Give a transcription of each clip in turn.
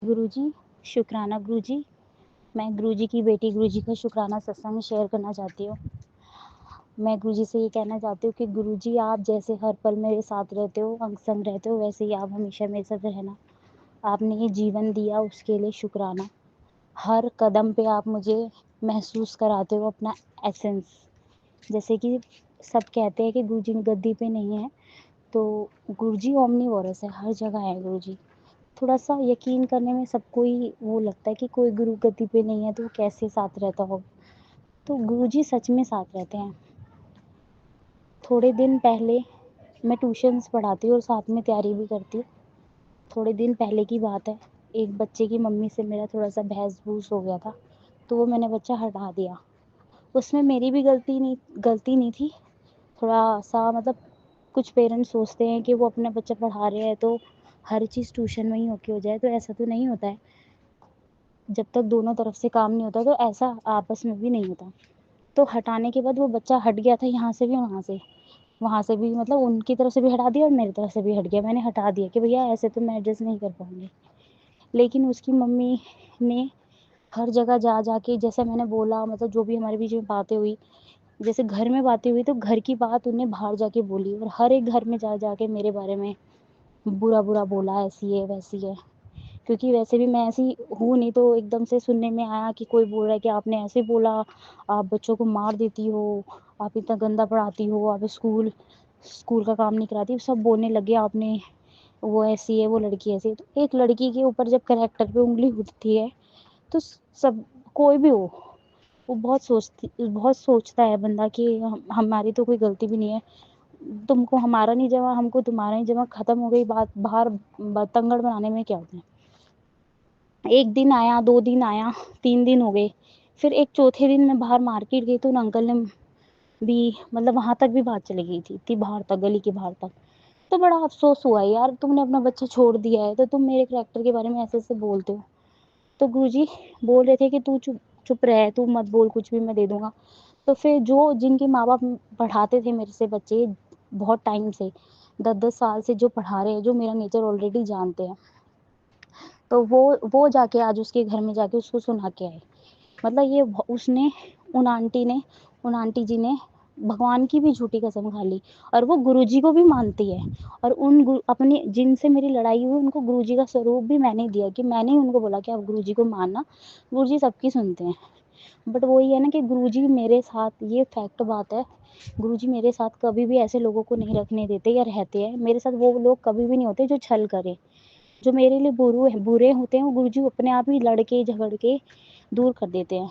गुरुजी, शुक्राना गुरुजी। मैं गुरुजी की बेटी गुरुजी का शुक्राना सत्संग शेयर करना चाहती हूँ। मैं गुरुजी से ये कहना चाहती हूँ कि गुरुजी, आप जैसे हर पल मेरे साथ रहते हो, अंग संग रहते हो, वैसे ही आप हमेशा मेरे साथ रहना। आपने ये जीवन दिया, उसके लिए शुक्राना। हर कदम पे आप मुझे महसूस कराते हो अपना एसेंस। जैसे कि सब कहते हैं कि गुरुजी गद्दी पे नहीं है, तो गुरुजी ओमनीवोरस है, हर जगह है गुरुजी। थोड़ा सा यकीन करने में सबको ही वो लगता है कि कोई गुरु गद्दी पे नहीं है तो वो कैसे साथ रहता हो। तो गुरुजी सच में साथ रहते हैं। थोड़े दिन पहले मैं ट्यूशन्स पढ़ाती हूँ और साथ में तैयारी भी करती हूँ। थोड़े दिन पहले की बात है, एक बच्चे की मम्मी से मेरा थोड़ा सा बहस बूस हो गया था, तो वो मैंने बच्चा हटा दिया। उसमें मेरी भी गलती नहीं थी। थोड़ा सा मतलब कुछ पेरेंट्स सोचते हैं कि वो अपना बच्चा पढ़ा रहे हैं तो हर चीज़ ट्यूशन में ही होके हो जाए, तो ऐसा तो नहीं होता है। जब तक दोनों तरफ से काम नहीं होता तो ऐसा आपस में भी नहीं होता। तो हटाने के बाद वो बच्चा हट गया था, यहाँ से भी वहाँ से भी, मतलब उनकी तरफ से भी हटा दिया और मेरी तरफ से भी हट गया। मैंने हटा दिया कि भैया ऐसे तो मैं एडजस्ट नहीं कर पाऊँगी। लेकिन उसकी मम्मी ने हर जगह जा के, जैसे मैंने बोला, मतलब जो भी हमारे बीच में बातें हुई, जैसे घर में बातें हुई तो घर की बात उन्हें बाहर जाके बोली, और हर एक घर में जा के मेरे बारे में बुरा बोला, ऐसी है वैसी है। क्योंकि वैसे भी मैं ऐसी हूँ नहीं, तो एकदम से सुनने में आया कि कोई बोल रहा है कि आपने ऐसे बोला, आप बच्चों को मार देती हो, आप इतना गंदा पढ़ाती हो, आप स्कूल का काम नहीं कराती। सब बोलने लगे आपने, वो ऐसी है, वो लड़की ऐसी है। तो एक लड़की के ऊपर जब कैरेक्टर पे उंगली उठती है तो सब, कोई भी हो, वो बहुत सोचता है बंदा कि हमारी तो कोई गलती भी नहीं है, तुमको हमारा नहीं जमा, हमको तुम्हारा नहीं जमा, खत्म हो गई बात। बाहर बतंगड़ बनाने में क्या होता है। एक दिन आया, 2 दिन आया, 3 दिन हो गए, फिर एक चौथे दिन मैं बाहर मार्केट गई तो उन अंकल ने भी, मतलब वहाँ तक भी बात चली गई थी बाहर तक, गली के बाहर तक। तो बड़ा अफसोस हुआ, यार तुमने अपना बच्चा छोड़ दिया है तो तुम मेरे करैक्टर के बारे में ऐसे बोलते हो। तो गुरुजी बोल रहे थे कि तू चुप रह, तू मत बोल कुछ भी, मैं दे दूंगा। तो फिर जिनके माँ बाप पढ़ाते थे मेरे से बच्चे बहुत टाइम से, 10-10 साल से जो पढ़ा रहे हैं, जो मेरा नेचर ऑलरेडी जानते हैं, तो वो जाके आज उसके घर में जाके उसको सुना के आए। मतलब ये उसने, उन आंटी जी ने भगवान की भी झूठी कसम खा ली, और वो गुरुजी को भी मानती है। और अपने जिनसे मेरी लड़ाई हुई उनको गुरुजी का स्वरूप भी मैंने दिया, कि मैंने ही उनको बोला कि आप गुरुजी को मानना, गुरुजी सबकी सुनते हैं। बट वही है ना कि गुरुजी मेरे साथ, ये फैक्ट बात है, गुरुजी मेरे साथ कभी भी ऐसे लोगों को नहीं रखने देते या रहते हैं। मेरे साथ वो लोग कभी भी नहीं होते जो छल करें, जो मेरे लिए बुरे होते हैं, वो गुरुजी अपने आप ही लड़ के झगड़ के दूर कर देते हैं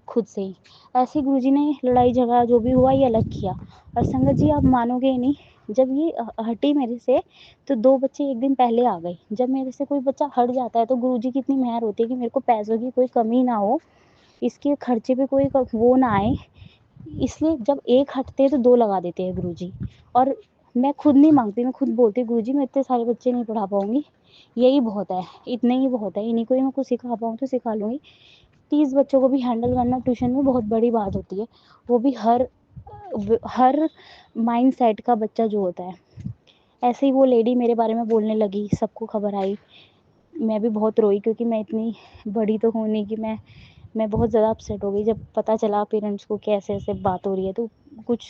खुद से ही। ऐसे गुरुजी ने लड़ाई झगड़ा जो भी हुआ ये अलग किया। और संगत जी, आप मानोगे ही नहीं, जब ये हटी मेरे से तो 2 बच्चे एक दिन पहले आ गए। जब मेरे से कोई बच्चा हट जाता है तो गुरुजी की इतनी मेहर होती है कि मेरे को पैसों की कोई कमी ना हो, इसके खर्चे पे कोई वो ना आए, इसलिए जब एक हटते हैं तो 2 लगा देते हैं गुरुजी। और मैं खुद नहीं मांगती, मैं खुद बोलती हूँ गुरुजी मैं इतने सारे बच्चे नहीं पढ़ा पाऊंगी, यही बहुत है, इतने ही बहुत है, इन्हीं को ही मैं कुछ सिखा पाऊँ तो सिखा लूँगी। 30 बच्चों को भी हैंडल करना ट्यूशन में बहुत बड़ी बात होती है, वो भी हर माइंड सेट का बच्चा जो होता है। ऐसे ही वो लेडी मेरे बारे में बोलने लगी, सबको खबर आई, मैं भी बहुत रोई, क्योंकि मैं इतनी बड़ी तो हूँ नहीं कि मैं बहुत ज़्यादा अपसेट हो गई जब पता चला पेरेंट्स को कि ऐसे ऐसे बात हो रही है। तो कुछ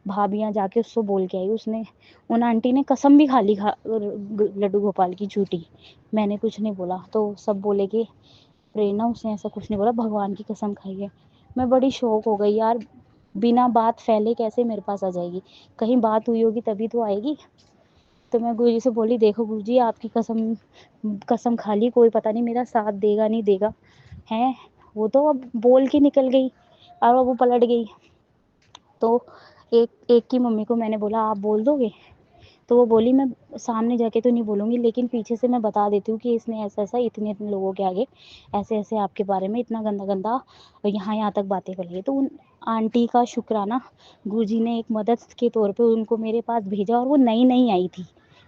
भाभियाँ जाके उसको बोल के आई, उसने, उन आंटी ने कसम भी खा ली लड्डू गोपाल की झूठी। मैंने कुछ नहीं बोला तो सब बोले कि प्रेरणा उसने ऐसा कुछ नहीं बोला, भगवान की कसम खाई है। मैं बड़ी शौक हो गई यार, बिना बात फैले कैसे मेरे पास आ जाएगी, कहीं बात हुई होगी तभी तो आएगी। तो मैं गुरुजी से बोली, देखो गुरुजी आपकी कसम खा ली, कोई पता नहीं मेरा साथ देगा नहीं देगा है। वो तो अब बोल के निकल गई और वो पलट गई। तो एक की मम्मी को मैंने बोला आप बोल दोगे, तो वो बोली मैं सामने जाके तो नहीं बोलूँगी, लेकिन पीछे से मैं बता देती हूँ कि इसने ऐसा ऐसा इतने इतने लोगों के आगे ऐसे ऐसे आपके बारे में इतना गंदा गंदा यहाँ तक बातें कर ली। तो उन आंटी का शुक्राना गुरुजी ने एक मदद के तौर पे उनको मेरे पास भेजा, और वो नई आई थी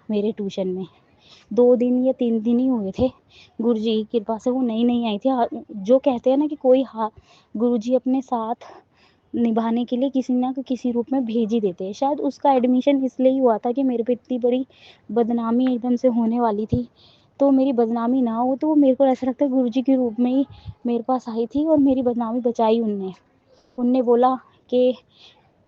मेरे ट्यूशन में, 2 दिन या 3 दिन ही हुए थे। गुरुजी की कृपा से वो नई आई थी। जो कहते हैं ना कि कोई गुरुजी अपने साथ निभाने के लिए किसी ना किसी रूप में भेज ही देते हैं। शायद उसका एडमिशन इसलिए ही हुआ था कि मेरे पे इतनी बड़ी बदनामी एकदम से होने वाली थी, तो मेरी बदनामी ना हो, तो मेरे को ऐसा लगता है गुरुजी के रूप में ही मेरे पास आई थी और मेरी बदनामी बचाई उनने। उनने बोला कि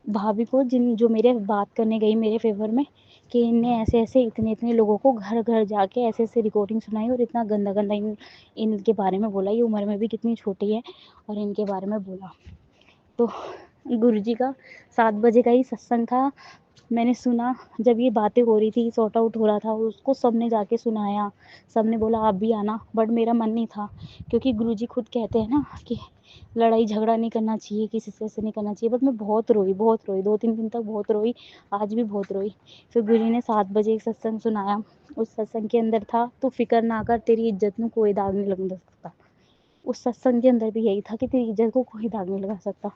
भाभी को, जो मेरे बात करने गई मेरे फ़ेवर में, कि इनने ऐसे-ऐसे इतने-इतने लोगों को घर-घर जाके ऐसे-ऐसे रिकॉर्डिंग सुनाई और इतना गंदा-गंदा इनके बारे में बोला। ये उम्र में भी कितनी छोटी है और इनके बारे में बोला। तो गुरुजी का 7 बजे का ही सत्संग था। मैंने सुना, जब ये बातें हो रही थी, सॉर्ट आउट हो रहा था, उसको सबने जाके सुनाया। सबने बोला आप भी आना, बट मेरा मन नहीं था, क्योंकि गुरुजी खुद कहते हैं ना कि लड़ाई झगड़ा नहीं करना चाहिए, किसी से ऐसे नहीं करना चाहिए। बट मैं बहुत रोई, 2-3 दिन तक बहुत रोई, आज भी बहुत रोई। फिर गुरुजी ने 7 बजे एक सत्संग सुनाया। उस सत्संग के अंदर था, तू फ़िक्र ना कर, तेरी इज़्ज़त में कोई दाग नहीं लगने सकता। उस सत्संग के अंदर भी यही था कि तेरी इज़्ज़त को कोई दाग नहीं लगा सकता।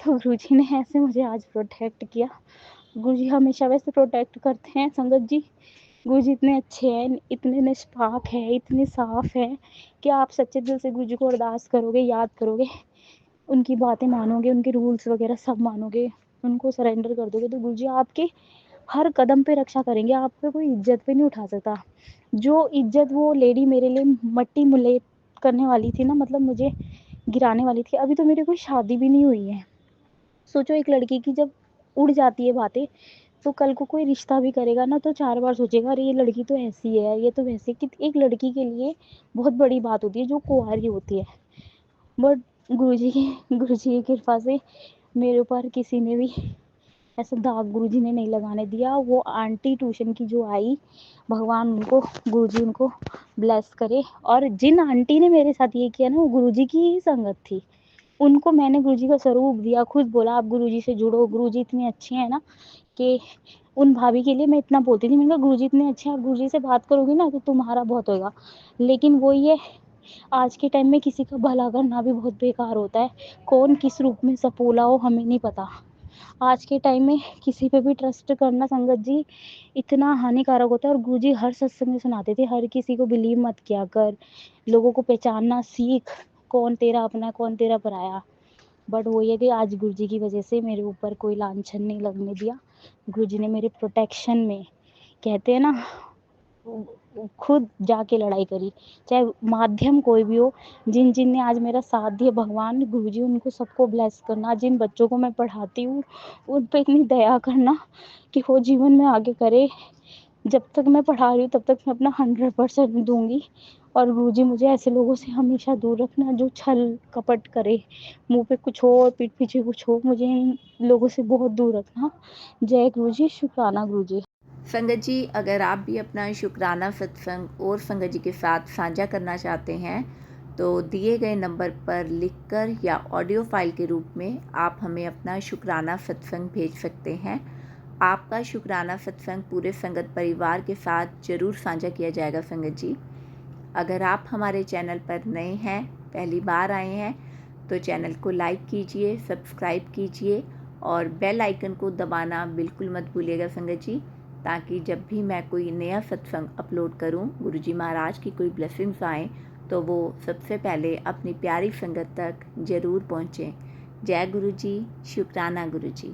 तो गुरुजी ने ऐसे मुझे आज प्रोटेक्ट किया। गुरुजी हमेशा वैसे प्रोटेक्ट करते हैं संगत जी। गुरुजी इतने अच्छे हैं, इतने निष्पाक हैं, इतने साफ हैं कि आप सच्चे दिल से गुरुजी को अरदास करोगे, याद करोगे, उनकी बातें मानोगे, उनके रूल्स वगैरह सब मानोगे, उनको सरेंडर कर दोगे, तो गुरुजी आपके हर कदम पे रक्षा करेंगे। आप पे कोई इज्जत पे नहीं उठा सकता। जो इज्जत वो लेडी मेरे लिए मट्टी मुल्ले करने वाली थी ना, मतलब मुझे गिराने वाली थी, अभी तो मेरी कोई शादी भी नहीं हुई है। सोचो, एक लड़की की जब उड़ जाती है बातें, तो कल को कोई रिश्ता भी करेगा ना, तो 4 बार सोचेगा, अरे ये लड़की तो ऐसी है, ये तो वैसी। कि एक लड़की के लिए बहुत बड़ी बात होती है जो कुंवारी होती है। बट गुरुजी की कृपा से मेरे ऊपर किसी ने भी ऐसा दाग गुरुजी ने नहीं लगाने दिया। वो आंटी ट्यूशन की जो आई, भगवान उनको, गुरुजी उनको ब्लेस करे। और जिन आंटी ने मेरे साथ ये किया ना, वो गुरुजी की ही संगत थी। उनको मैंने गुरुजी का स्वरूप दिया, खुद बोला आप गुरुजी से जुड़ो, गुरुजी इतने अच्छे हैं ना, कि उन भाभी के लिए मैं इतना बोलती थी, मैंने कहा गुरुजी इतने अच्छे हैं, आप गुरुजी से बात करोगी ना तो तुम्हारा बहुत होगा। लेकिन वो ये, आज के टाइम में किसी का भला करना भी बहुत बेकार होता है। कौन किस रूप में सपोला हो हमें नहीं पता। आज के टाइम में किसी पे भी ट्रस्ट करना संगत जी इतना हानिकारक होता है। और गुरुजी हर सत्संग में सुनाते थे, हर किसी को बिलीव मत किया कर, लोगों को पहचानना सीख, कौन तेरा अपना कौन तेरा पराया। बट वो ये कि आज गुरुजी की वजह से मेरे ऊपर कोई लांछन नहीं लगने दिया। गुरुजी ने मेरे प्रोटेक्शन में, कहते हैं ना, खुद जाके लड़ाई करी, चाहे माध्यम कोई भी हो। जिन जिन ने आज मेरा साथ दिया, भगवान गुरुजी उनको सबको ब्लेस करना। जिन बच्चों को मैं पढ़ाती हूँ उन पे इतनी दया करना कि वो जीवन में आगे करे। जब तक मैं पढ़ा रही हूँ तब तक मैं अपना 100% दूंगी। और गुरुजी मुझे ऐसे लोगों से हमेशा दूर रखना जो छल कपट करे, मुंह पे कुछ हो और पीठ पीछे कुछ हो। मुझे इन लोगों से बहुत दूर रखना। जय गुरुजी, शुक्राना गुरुजी। संगत जी, अगर आप भी अपना शुक्राना सत्संग और संगत जी के साथ साझा करना चाहते हैं तो दिए गए नंबर पर लिखकर या ऑडियो फाइल के रूप में आप हमें अपना शुक्राना सत्संग भेज सकते हैं। आपका शुक्राना सत्संग पूरे संगत परिवार के साथ ज़रूर साझा किया जाएगा। संगत जी, अगर आप हमारे चैनल पर नए हैं, पहली बार आए हैं, तो चैनल को लाइक कीजिए, सब्सक्राइब कीजिए और बेल आइकन को दबाना बिल्कुल मत भूलिएगा संगत जी, ताकि जब भी मैं कोई नया सत्संग अपलोड करूं, गुरुजी महाराज की कोई ब्लेसिंग्स आएँ तो वो सबसे पहले अपनी प्यारी संगत तक ज़रूर पहुँचें। जय गुरु जी, शुक्राना गुरु जी।